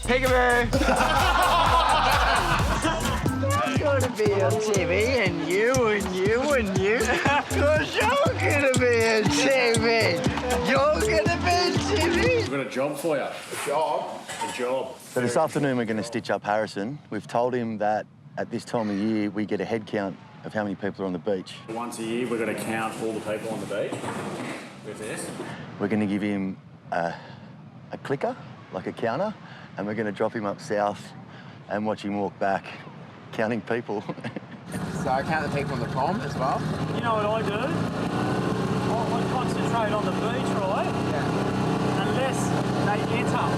Peekaboo! I'm gonna be on TV, and you, and you, and you. Because you're gonna be on TV. You're gonna be on TV. We've got a job for you. A job? A job. So this afternoon we're going to stitch up Harrison. We've told him that at this time of year we get a head count of how many people are on the beach. Once a year we're going to count all the people on the beach with this. We're going to give him a clicker, like a counter, and we're going to drop him up south and watch him walk back, counting people. So I count the people on the pond as well? You know what I do? I concentrate on the beach, right? Yeah. Unless they enter.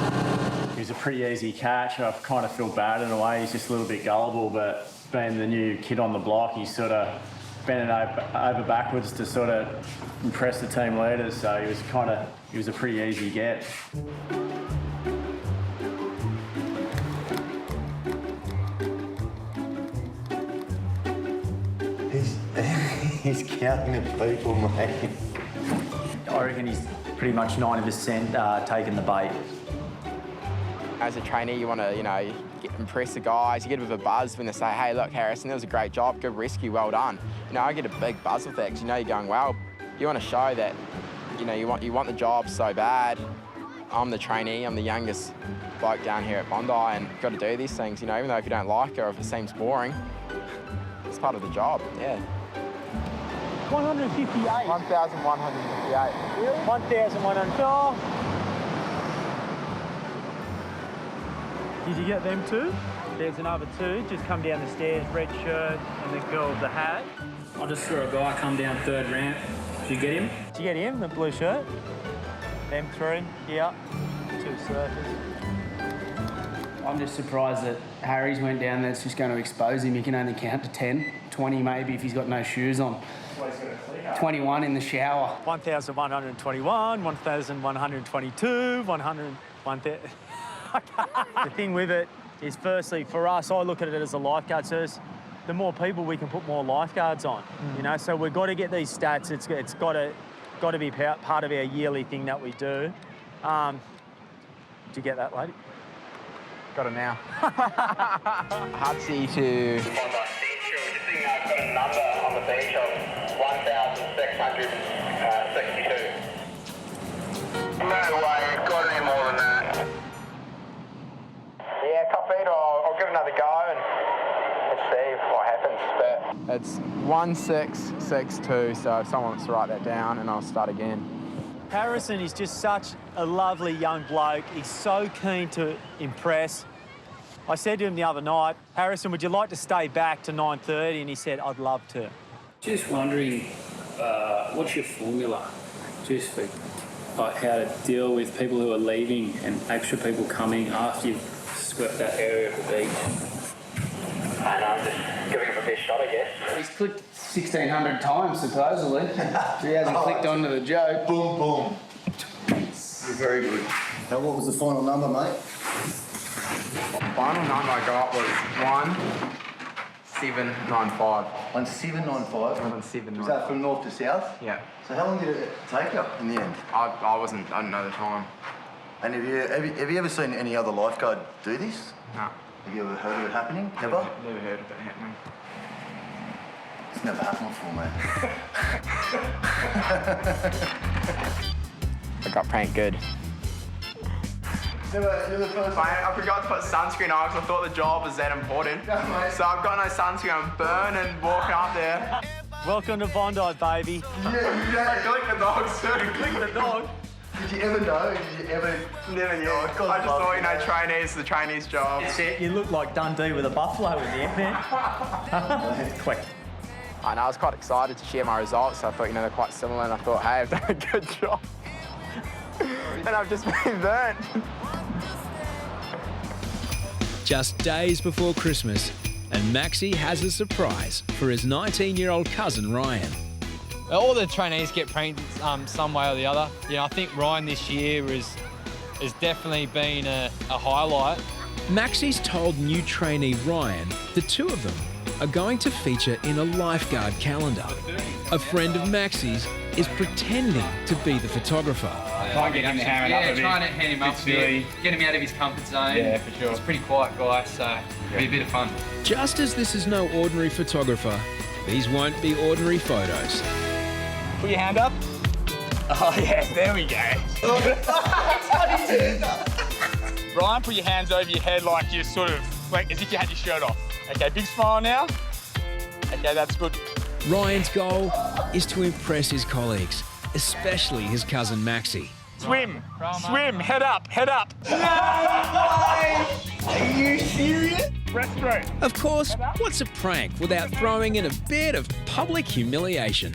He's a pretty easy catch. I kind of feel bad in a way. He's just a little bit gullible, but being the new kid on the block, he's sort of bending over backwards to sort of impress the team leaders. So he was a pretty easy get. He's counting the people, mate. I reckon he's pretty much 90% taking the bait. As a trainee, you want to, impress the guys. You get a bit of a buzz when they say, hey, look, Harrison, that was a great job, good rescue, well done. I get a big buzz with that because you're going well. You want to show that, you want the job so bad. I'm the trainee, I'm the youngest bloke down here at Bondi, and you've got to do these things, even though if you don't like it or if it seems boring, it's part of the job, yeah. 158. 1,158. Really? 1,100. Did you get them too? There's another two. Just come down the stairs, red shirt, and the girl with the hat. I just saw a guy come down third ramp. Did you get him? Did you get him, the blue shirt? Them three, yeah. Two surfers. I'm just surprised that Harries went down there. It's just going to expose him. He can only count to 10, 20 maybe if he's got no shoes on. 21 in the shower. 1,121, 1,122, 1,000. The thing with it is, firstly, for us, I look at it as a lifeguard service. The more people we can put more lifeguards on, So we've got to get these stats. It's got to be part of our yearly thing that we do. Did you get that, lady? Got it now. Hissssy to... I've got a number on the beach of 1,662. No way, you've got any more than that. Yeah, copy it, I'll give it another go and let's see what happens. But it's 1662, so if someone wants to write that down and I'll start again. Harrison is just such a lovely young bloke. He's so keen to impress. I said to him the other night, Harrison, would you like to stay back to 9:30? And he said, I'd love to. Just wondering, what's your formula? Just for how to deal with people who are leaving and extra people coming after you've swept that area of the beach. And I'm just giving him a best shot, I guess. He's clicked 1,600 times, supposedly. He hasn't clicked onto the joke. Boom, boom. You're very good. Now, what was the final number, mate? Final number I got was 1,795. 1,795. 1,795. Was that from north to south? Yeah. So how long did it take you in the end? I didn't know the time. And have you ever seen any other lifeguard do this? No. Have you ever heard of it happening? Never? Never heard of it happening. It's never happened before, mate. I got pranked good. You're the first. I forgot to put sunscreen on because I thought the job was that important. So I've got no sunscreen. I'm burning walking up there. Welcome to Bondi, baby. I clicked the dog, sir. Click the dog. Did you ever know? Never knew. I just thought, trainees, the trainees' job. You look like Dundee with a buffalo in there, man. Quick. I know, I was quite excited to share my results. I thought, they're quite similar, and I thought, hey, I've done a good job. And I've just been burnt. Just days before Christmas, and Maxi has a surprise for his 19-year-old cousin, Ryan. All the trainees get pranked some way or the other. I think Ryan this year has definitely been a highlight. Maxi's told new trainee Ryan the two of them are going to feature in a lifeguard calendar. A friend of Maxi's is pretending to be the photographer. Try and get him to ham it up a bit. Trying to hand him up a bit, get him out of his comfort zone. Yeah, for sure. He's a pretty quiet guy, so it'll be a bit of fun. Just as this is no ordinary photographer, these won't be ordinary photos. Put your hand up. Oh, yeah, there we go. Ryan, put your hands over your head like you're sort of, like as if you had your shirt off. Okay, big smile now. Okay, that's good. Ryan's goal is to impress his colleagues, especially his cousin Maxi. Swim, head up, head up. Are you serious? Breaststroke. Of course, what's a prank without throwing in a bit of public humiliation?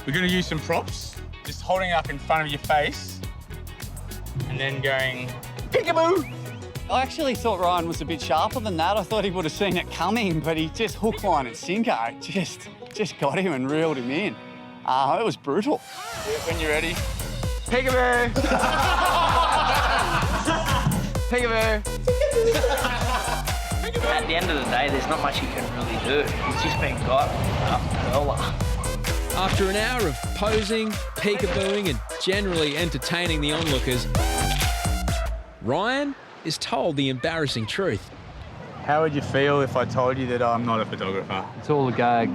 We're going to use some props. Just holding it up in front of your face and then going peekaboo. I actually thought Ryan was a bit sharper than that. I thought he would have seen it coming, but he just hook, line and sinker. Just got him and reeled him in. It was brutal. When you're ready. Peekaboo! Peekaboo! At the end of the day, there's not much you can really do. He's just been got up curler. After an hour of posing, peekabooing and generally entertaining the onlookers, Ryan is told the embarrassing truth. How would you feel if I told you that I'm not a photographer? It's all a gag.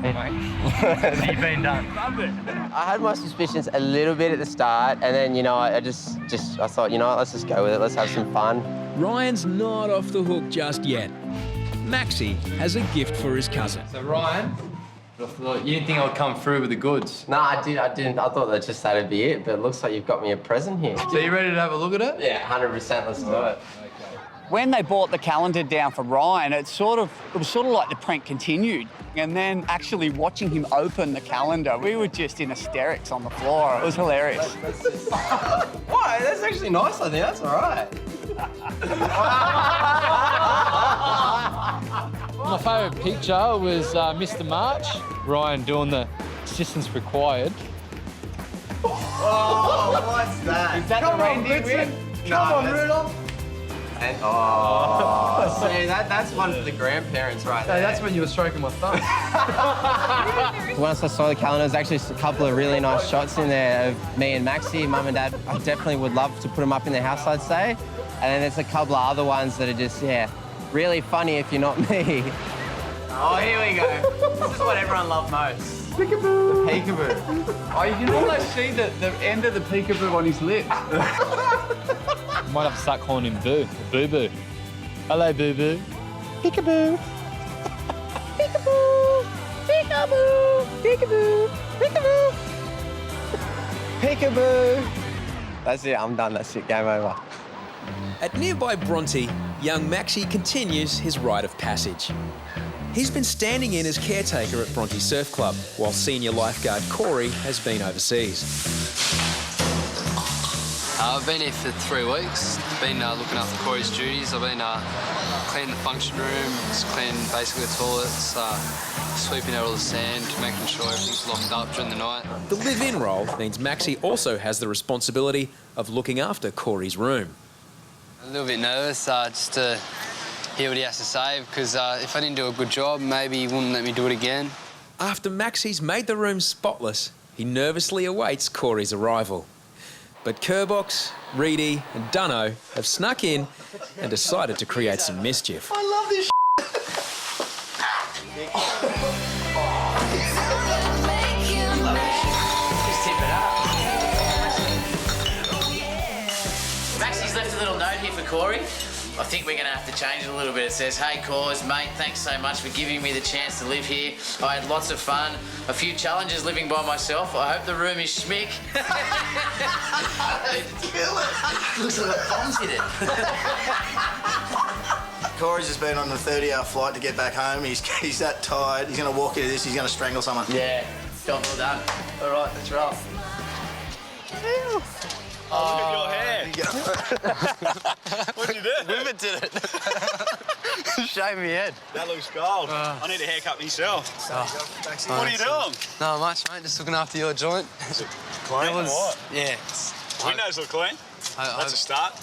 You've been done. I had my suspicions a little bit at the start, and then, you know, I thought, you know what, let's just go with it. Let's have some fun. Ryan's not off the hook just yet. Maxi has a gift for his cousin. So Ryan, you didn't think I'd come through with the goods? No, I didn't. I thought that just that'd be it, but it looks like you've got me a present here. So you ready to have a look at it? Yeah, 100%. Let's do it. When they brought the calendar down for Ryan, it was sort of like the prank continued. And then actually watching him open the calendar, we were just in hysterics on the floor. It was hilarious. Why? That's actually nice, I think. That's all right. My favourite picture was Mr. March. Ryan doing the assistance required. Oh, what's that? Is that the reindeer win? Come on, Rudolph. And, see, that's one for the grandparents right there. That's when you were stroking my thumb. Once I saw the calendar, there's actually a couple of really nice shots in there of me and Maxi, Mum and Dad. I definitely would love to put them up in the house, I'd say. And then there's a couple of other ones that are just, really funny if you're not me. Oh, here we go. This is what everyone loved most. Peekaboo. The peekaboo. Oh, you can almost see the end of the peekaboo on his lips. Might have to start calling him Boo. Boo-boo. Hello, Boo-boo. Peekaboo. Peekaboo. Peekaboo. Peekaboo. Peekaboo. Peekaboo. That's it, I'm done. That's it, game over. At nearby Bronte, young Maxi continues his rite of passage. He's been standing in as caretaker at Bronte Surf Club, while senior lifeguard Corey has been overseas. I've been here for 3 weeks. Been looking after Corey's duties. I've been cleaning the function room, just cleaning basically the toilets, sweeping out all the sand, making sure everything's locked up during the night. The live-in role means Maxi also has the responsibility of looking after Corey's room. A little bit nervous just to hear what he has to say, because if I didn't do a good job, maybe he wouldn't let me do it again. After Maxi's made the room spotless, he nervously awaits Corey's arrival. But Kerbox, Reidy and Deano have snuck in and decided to create some mischief. I love this Just tip it up. Maxi's left a little note here for Corey. I think we're going to have to change it a little bit. It says, "Hey, Cors, mate, thanks so much for giving me the chance to live here. I had lots of fun, a few challenges living by myself. I hope the room is schmick." Looks like a bomb's hit it. Corey's just been on a 30-hour flight to get back home. He's that tired. He's going to walk into this. He's going to strangle someone. Yeah, job well done. All right, let's roll. Oh, look at your hair. What'd you do? Whippet did it. Shave me head. That looks gold. I need a haircut myself. What are you doing? Not much, mate. Just looking after your joint. Clean or what? Yeah. Windows look clean. That's a start.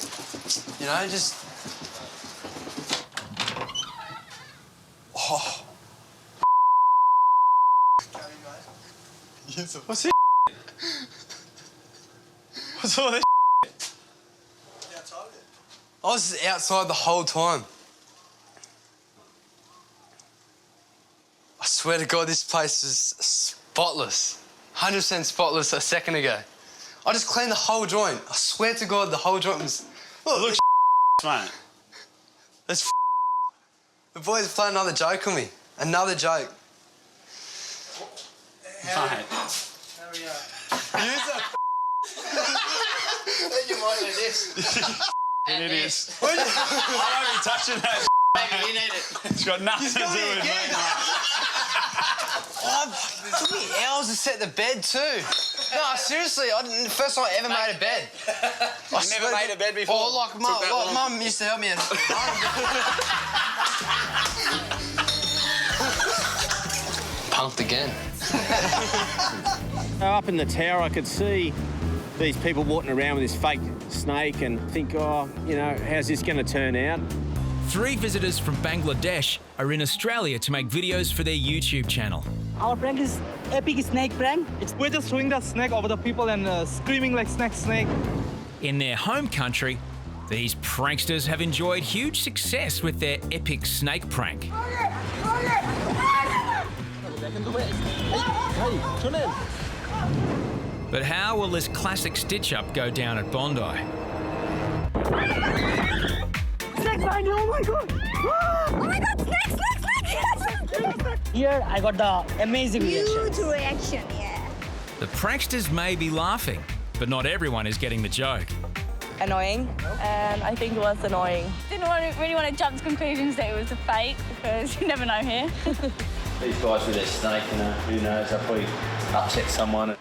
You know, just... What's this? What's all this? I was outside the whole time. I swear to God, this place is spotless. 100% spotless a second ago. I just cleaned the whole joint. I swear to God, the whole joint was... Look, mate. That's the boys playing another joke on me. Another joke. Mate. Use it. You might do this. It is. I won't be touching that. Maybe you need it. It's got nothing to do with me. It took me hours to set the bed too. No, seriously, the first time I ever made a bed. I've never made a bed before. Oh, like Mum used to help me. Pumped again. Up in the tower, I could see these people walking around with this fake snake and think, oh, you know, how's this going to turn out? 3 visitors from Bangladesh are in Australia to make videos for their YouTube channel. Our prank is epic snake prank. We're just throwing the snake over the people and screaming like snake, snake. In their home country, these pranksters have enjoyed huge success with their epic snake prank. But how will this classic stitch-up go down at Bondi? Snake behind you, oh my God! Oh my God, snake, snake, snake! Here, I got the amazing Huge reaction, yeah. The pranksters may be laughing, but not everyone is getting the joke. Annoying, and I think it was annoying. Didn't really want to jump to conclusions that it was a fake, because you never know here. These guys with their snake, you know, who knows, they'll probably upset someone.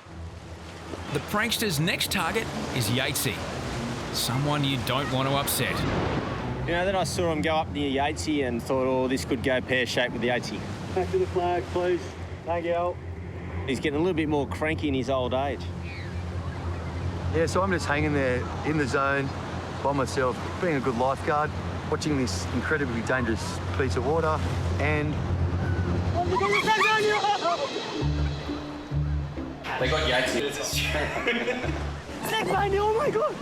The prankster's next target is Yatesy, someone you don't want to upset. You know, then I saw him go up near Yatesy and thought, oh, this could go pear-shaped with Yatesy. Back to the flag, please. Thank you. He's getting a little bit more cranky in his old age. Yeah, so I'm just hanging there in the zone by myself, being a good lifeguard, watching this incredibly dangerous piece of water, and... They got Yatesy. Snake behind you, oh my God!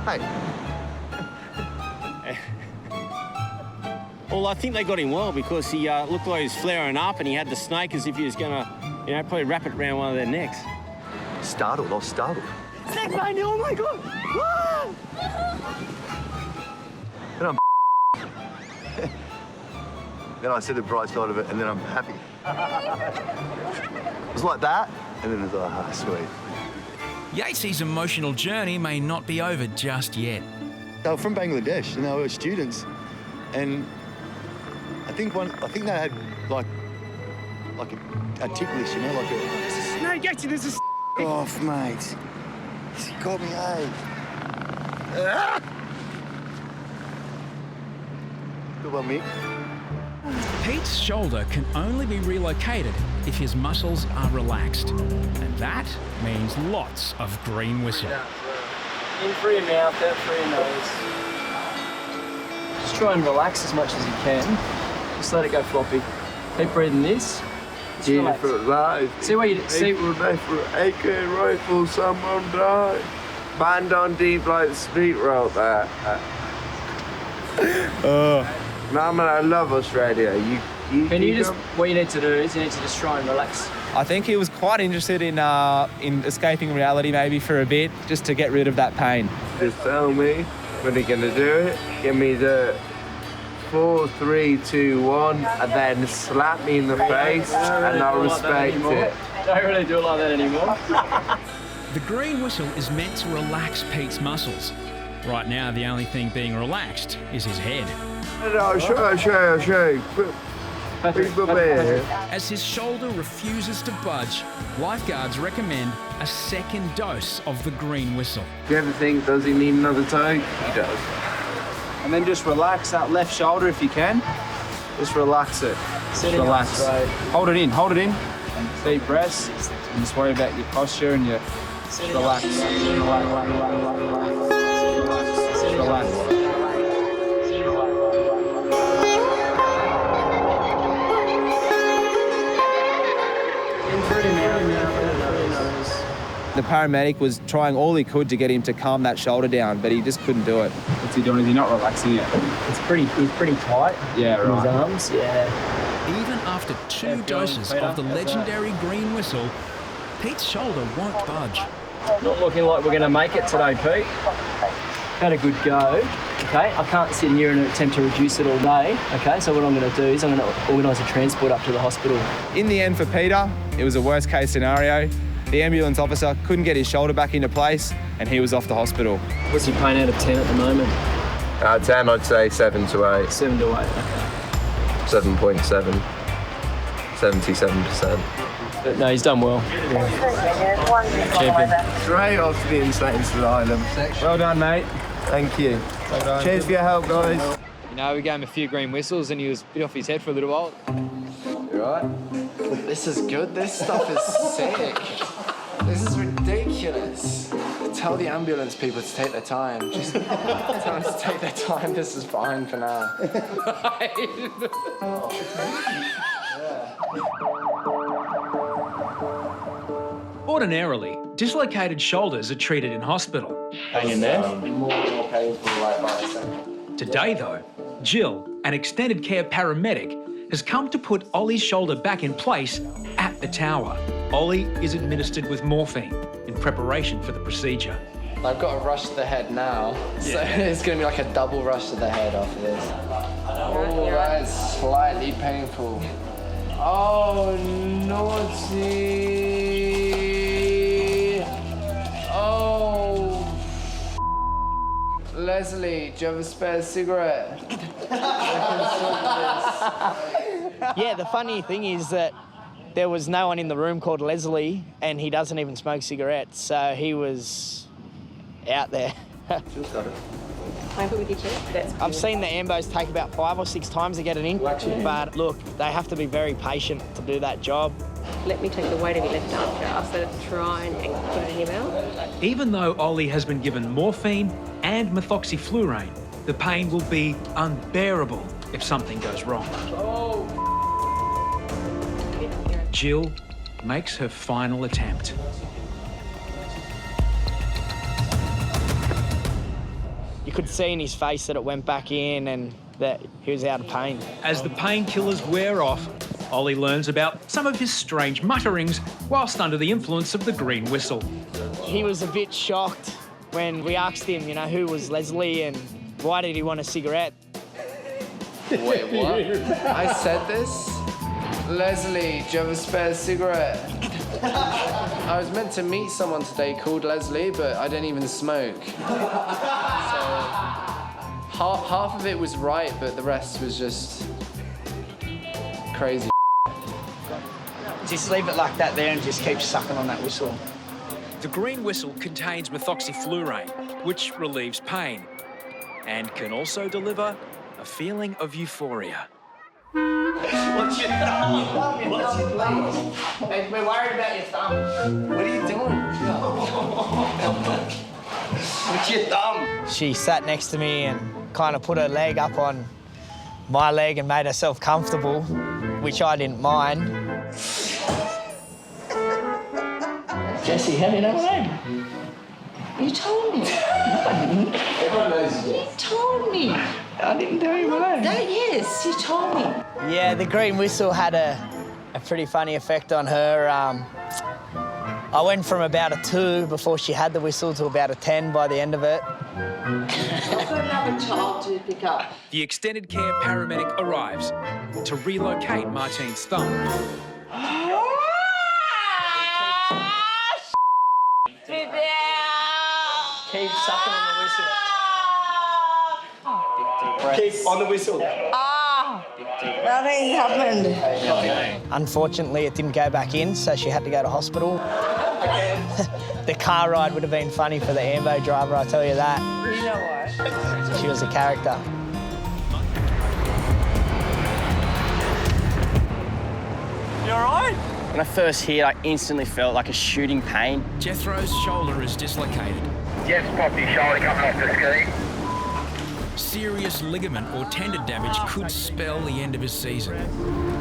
Hey. Well, I think they got him well because he looked like he was flaring up and he had the snake as if he was going to, you know, probably wrap it around one of their necks. Startled, I was startled. Snake behind you, oh my God! Then I'm then I see the bright side of it and then I'm happy. It was like that, and then it's like, ah, sweet. Yatesy's emotional journey may not be over just yet. They were from Bangladesh, and they were students, and I think they had like a ticklish, you know, like a snake. Yatesy, there's a off, mate. He's got me, eh? Good one, Mick. Pete's shoulder can only be relocated if his muscles are relaxed. And that means lots of green whistle. In through your mouth, out through your nose. Just try and relax as much as you can. Just let it go floppy. Keep breathing this. Jennifer life. See what you see. People die for AK rifle, someone died. Band on deep like the street wrote that. No, man, I love Australia. What you need to do is you need to just try and relax. I think he was quite interested in escaping reality maybe for a bit, just to get rid of that pain. Just tell me when you're gonna do it. Give me the 4, 3, 2, 1, and then slap me in the face, and I'll respect it. Don't really do it like that anymore. The green whistle is meant to relax Pete's muscles. Right now, the only thing being relaxed is his head. I'll show you. As his shoulder refuses to budge, lifeguards recommend a second dose of the green whistle. Do you ever think, does he need another toe? He does. And then just relax that left shoulder if you can. Just relax it. Just relax. Hold it in. Deep breaths. And just worry about your posture and your... Relax. Relax. The paramedic was trying all he could to get him to calm that shoulder down, but he just couldn't do it. What's he doing? Is he not relaxing it? He's pretty tight. Yeah, in right. his arms. Yeah. Even after 2 doses of the legendary green whistle, Pete's shoulder won't budge. Not looking like we're going to make it today, Pete. Had a good go. Okay, I can't sit here and attempt to reduce it all day. Okay, so what I'm going to do is I'm going to organise a transport up to the hospital. In the end for Peter, it was a worst case scenario. The ambulance officer couldn't get his shoulder back into place and he was off to hospital. What's your pain out of 10 at the moment? 10, I'd say 7 to 8. 7 to 8, okay. 7.7. 77%. But no, he's done well. Champion. Straight off the insane asylum. Well done, mate. Thank you. Well done. Cheers for your help, guys. You know, we gave him a few green whistles and he was a bit off his head for a little while. You alright? This is good. This stuff is sick. This is ridiculous. Tell the ambulance people to take their time. Just tell them to take their time. This is fine for now. Ordinarily, dislocated shoulders are treated in hospital. Hang in there. More painful right by a second. Today, though, Jill, an extended care paramedic, has come to put Ollie's shoulder back in place at the tower. Ollie is administered with morphine in preparation for the procedure. I've got a rush to the head now, so it's going to be like a double rush to the head after this. Oh, that is slightly painful. Oh, naughty. Oh. Leslie, do you have a spare cigarette? Yeah, the funny thing is that there was no one in the room called Leslie, and he doesn't even smoke cigarettes, so he was out there. I've seen the ambos take about 5 or 6 times to get it in, but look, they have to be very patient to do that job. Let me take the weight of your left arm first, so try and put it in your mouth. Even though Ollie has been given morphine and methoxyflurane, the pain will be unbearable if something goes wrong. Jill makes her final attempt. You could see in his face that it went back in and that he was out of pain. As the painkillers wear off, Ollie learns about some of his strange mutterings whilst under the influence of the green whistle. He was a bit shocked when we asked him, you know, who was Leslie and why did he want a cigarette? Wait, what? I said this? Leslie, do you have a spare cigarette? I was meant to meet someone today called Leslie, but I don't even smoke. So half of it was right, but the rest was just crazy. Just leave it like that there and just keep sucking on that whistle. The green whistle contains methoxyflurane, which relieves pain and can also deliver a feeling of euphoria. What's your thumb? What's your thumb? Hey, we're worried about your thumb. What are you doing? What's your thumb? She sat next to me and kind of put her leg up on my leg and made herself comfortable, which I didn't mind. Jesse, how do you know my name? You told me. Everyone knows you. You told me. I didn't tell you my name. No, yes, you told me. Yeah, the green whistle had a pretty funny effect on her. I went from about a 2 before she had the whistle to about a 10 by the end of it. I've got another child to pick up. The extended care paramedic arrives to relocate Martine's thumb. Keep sucking on the whistle. Keep on the whistle. Nothing happened. Unfortunately, it didn't go back in, so she had to go to hospital. The car ride would have been funny for the ambo driver, I tell you that. You know what? She was a character. You all right? When I first hit, I instantly felt like a shooting pain. Jethro's shoulder is dislocated. Yes, pop your shoulder coming off the ski. serious ligament or tendon damage could spell the end of his season.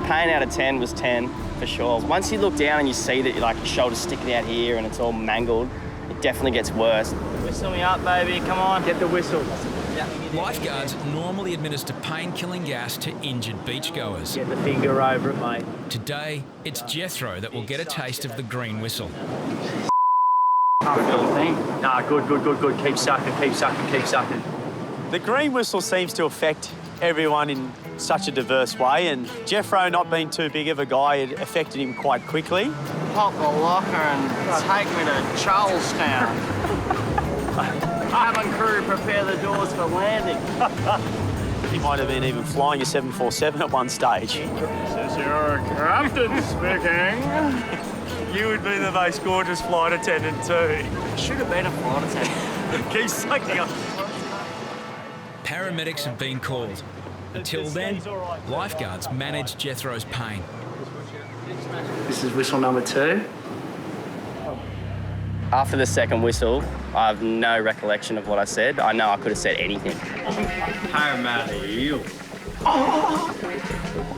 Pain out of 10 was 10 for sure. Once you look down and you see that like your shoulder's sticking out here and it's all mangled, it definitely gets worse. Whistle me up, baby. Come on, get the whistle. Lifeguards normally administer pain-killing gas to injured beachgoers. Get the finger over it, mate. Today, it's Jethro that will get a taste of the green whistle. Can't feel a thing. Nah, good. Keep sucking. The green whistle seems to affect everyone in such a diverse way, and Jethro not being too big of a guy, it affected him quite quickly. Pop the locker and take me to Charlestown. Cabin crew prepare the doors for landing. He might have been even flying a 747 at one stage. This is your captain speaking. You would be the most gorgeous flight attendant too. Should have been a flight attendant. Keep sucking up. Paramedics have been called. Until then, lifeguards manage Jethro's pain. This is whistle number 2. After the second whistle, I have no recollection of what I said. I know I could have said anything. Paramedic eel.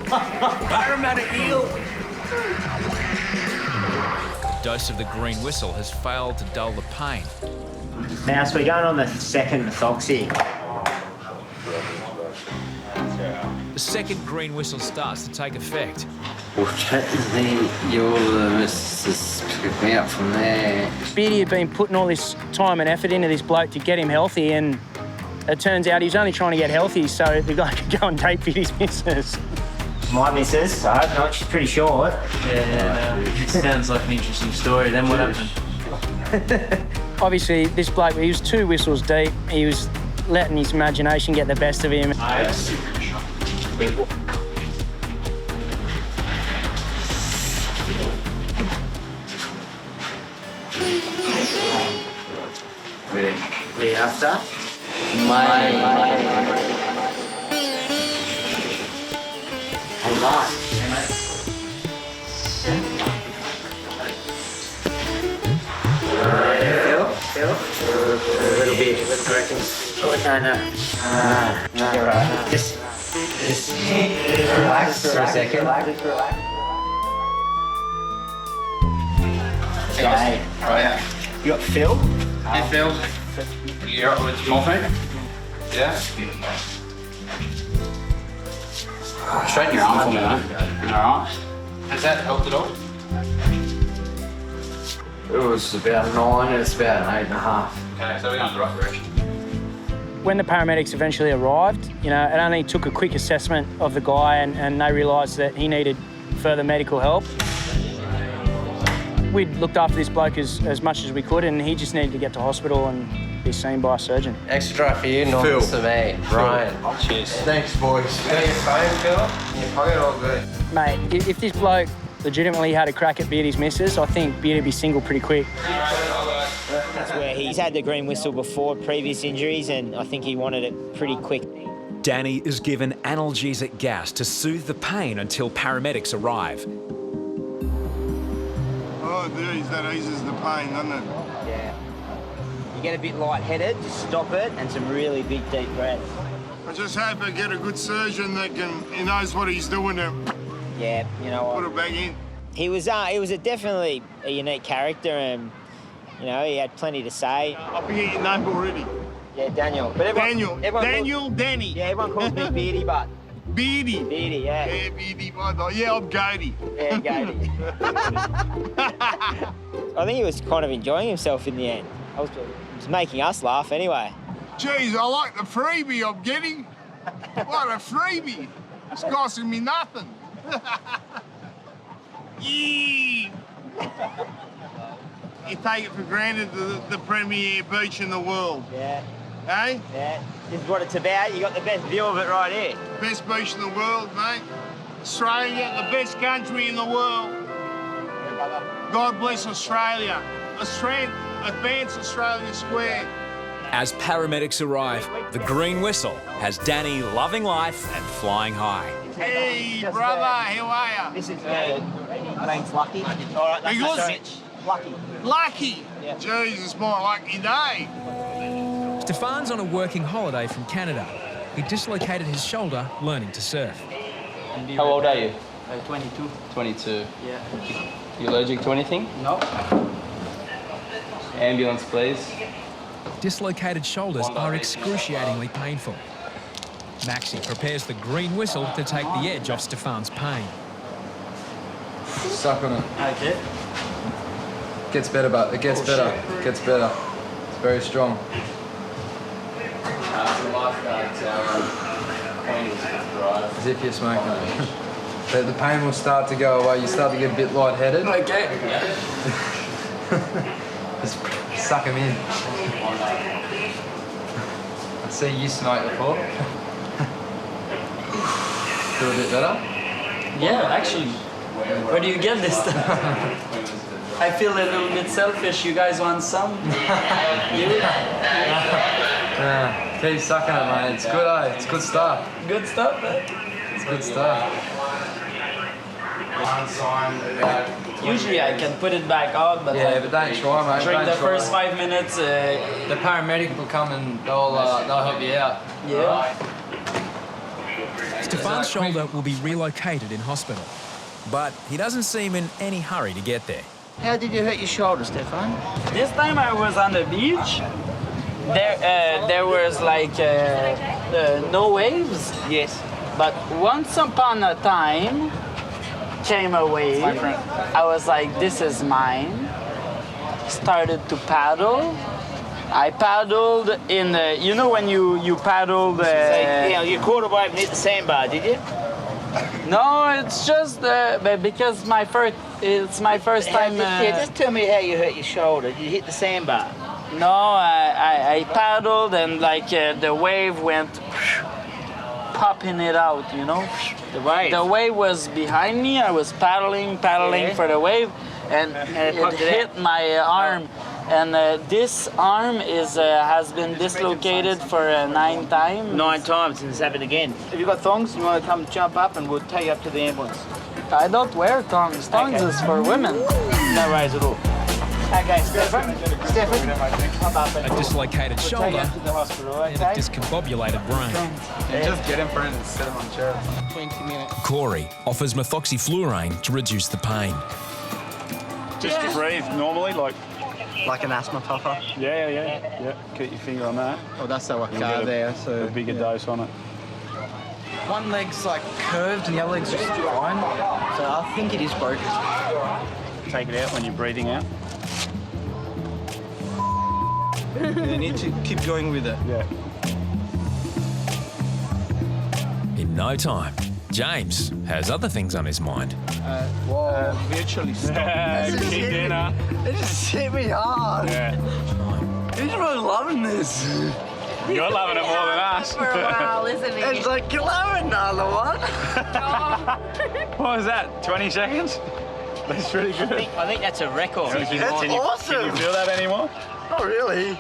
Paramedic eel. Dose of the green whistle has failed to dull the pain. Now, so we're going on the second methoxy. The second green whistle starts to take effect. Well, then you'll just pick me up from there. Beardy had been putting all this time and effort into this bloke to get him healthy, and it turns out he's only trying to get healthy so the guy could go and date Beardy's missus. My missus, I hope not, she's pretty short. Yeah, it sounds like an interesting story. Then what happened? Obviously, this bloke, he was 2 whistles deep. He was letting his imagination get the best of him. Ready after? Hey, nice. Feel? A little bit. I reckon. Oh, no. You're right. Just relax for a second. Relax. Okay. Right. You got Phil? Hey, Phil. You're up with morphine? Yeah? Straighten your arm for me, mate. Alright. Has that helped at all? It was about 9, it's about an 8.5. Okay, so we're going in the right direction. When the paramedics eventually arrived, it only took a quick assessment of the guy and they realised that he needed further medical help. We'd looked after this bloke as much as we could, and he just needed to get to hospital and be seen by a surgeon. Extra dry for you, normal to me. Ryan. Cheers. Thanks, boys. You got your phone, Phil? In your pocket, all good. Mate, if this bloke legitimately had a crack at Beardy's missus, I think Beardy'd be single pretty quick. That's where he's had the green whistle before, previous injuries, and I think he wanted it pretty quick. Danny is given analgesic gas to soothe the pain until paramedics arrive. Oh, geez, that eases the pain, doesn't it? Yeah. You get a bit lightheaded, just stop it, and some really big, deep breaths. I just hope I get a good surgeon that he knows what he's doing to Yeah, you know what? put it back in. He was definitely a unique character, and he had plenty to say. I forget your name already. Yeah, Daniel. But everyone Danny. Yeah, everyone calls me Beardy, but Beardy. Beardy, yeah. Yeah, Beardy. Yeah, I'm Gatey. Yeah, Gatey. I think he was kind of enjoying himself in the end. It was making us laugh anyway. Geez, I like the freebie I'm getting. What a freebie. It's costing me nothing. Yeah. You take it for granted the premier beach in the world. Yeah. Hey? Yeah. This is what it's about. You got the best view of it right here. Best beach in the world, mate. Australia, the best country in the world. God bless Australia. Advance Australia Square. As paramedics arrive, the green whistle has Danny loving life and flying high. Hey, brother, how are you? This is my name's Lucky. All right, that's my Lucky. Lucky? Yeah. Jeez, it's my lucky day. Stefan's on a working holiday from Canada. He dislocated his shoulder learning to surf. How old are you? 22. 22. Yeah. You allergic to anything? No. Ambulance, please. Dislocated shoulders are excruciatingly painful. Maxi prepares the green whistle to take the edge off Stefan's pain. Suck on it. Okay. Gets better, but it gets better. Gets better. It's very strong. As if you're smoking it. The pain will start to go away. You start to get a bit lightheaded. Okay. Just suck them in. I see you smoke before. Feel a bit better? Yeah, actually. Where do you get this stuff? I feel a little bit selfish. You guys want some? You? Keep sucking it, mate. It's good, eh? It's good stuff. Good stuff, eh? It's good stuff. Usually I can put it back out, but yeah, but don't try, mate. During don't the try. first 5 minutes, the paramedic will come and they'll help you out. Yeah. Stefan's shoulder will be relocated in hospital, but he doesn't seem in any hurry to get there. How did you hurt your shoulder, Stefan? This time I was on the beach. There was like no waves. Yes. But once upon a time came a wave. I was like, this is mine. Started to paddle. I paddled in the, you know when you paddle the... So, you caught a wave and hit the sandbar, did you? No, it's just because it's my first time. Just tell me how you hurt your shoulder. You hit the sandbar. No, I paddled and like the wave went popping it out, you know. The wave. The wave was behind me. I was paddling for the wave, and it hit my arm. And this arm has been dislocated for 9 times. 9 times and it's happened again. Have you got thongs? You want to come jump up and we'll take you up to the ambulance? I don't wear thongs. Thongs is for women. No worries at all. Okay, Stefan. A dislocated shoulder to the hospital, okay? and a discombobulated brain. Yeah, just get in front and sit him on chair. 20 minutes. Corey offers methoxyfluorine to reduce the pain. Just to breathe normally, like an asthma puffer. Yeah. Keep your finger on that. Oh, that's our You'll car get there. So a bigger dose on it. one leg's like curved and the other leg's just fine. So I think it is broken. Take it out when you're breathing out. You need to keep going with it. Yeah. In no time, James has other things on his mind. Virtually stopped. It just hit me hard. Yeah. He's really loving this. You're loving it more than us. For a while, isn't it? It's like, can I have another one? What was that? 20 seconds? That's pretty good. I think that's a record. That's awesome. Can you feel that anymore? Not really.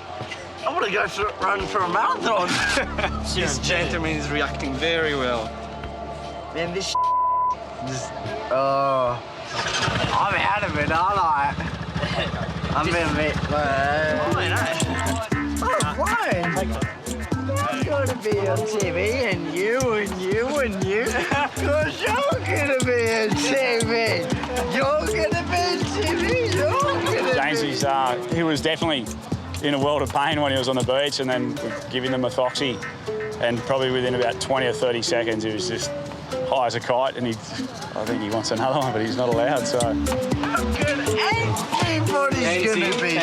I want to go run for a marathon. This gentleman is reacting very well. Man, this I'm out of it, aren't I? I'm being a bit... fine. I'm going to be on TV and you. Because you're going to be on TV. You're going to be on TV. James, he was definitely in a world of pain when he was on the beach, and then giving the methoxy, and probably within about 20 or 30 seconds, he was just high as a kite, and I think he wants another one, but he's not allowed, so. How good everybody's going to be.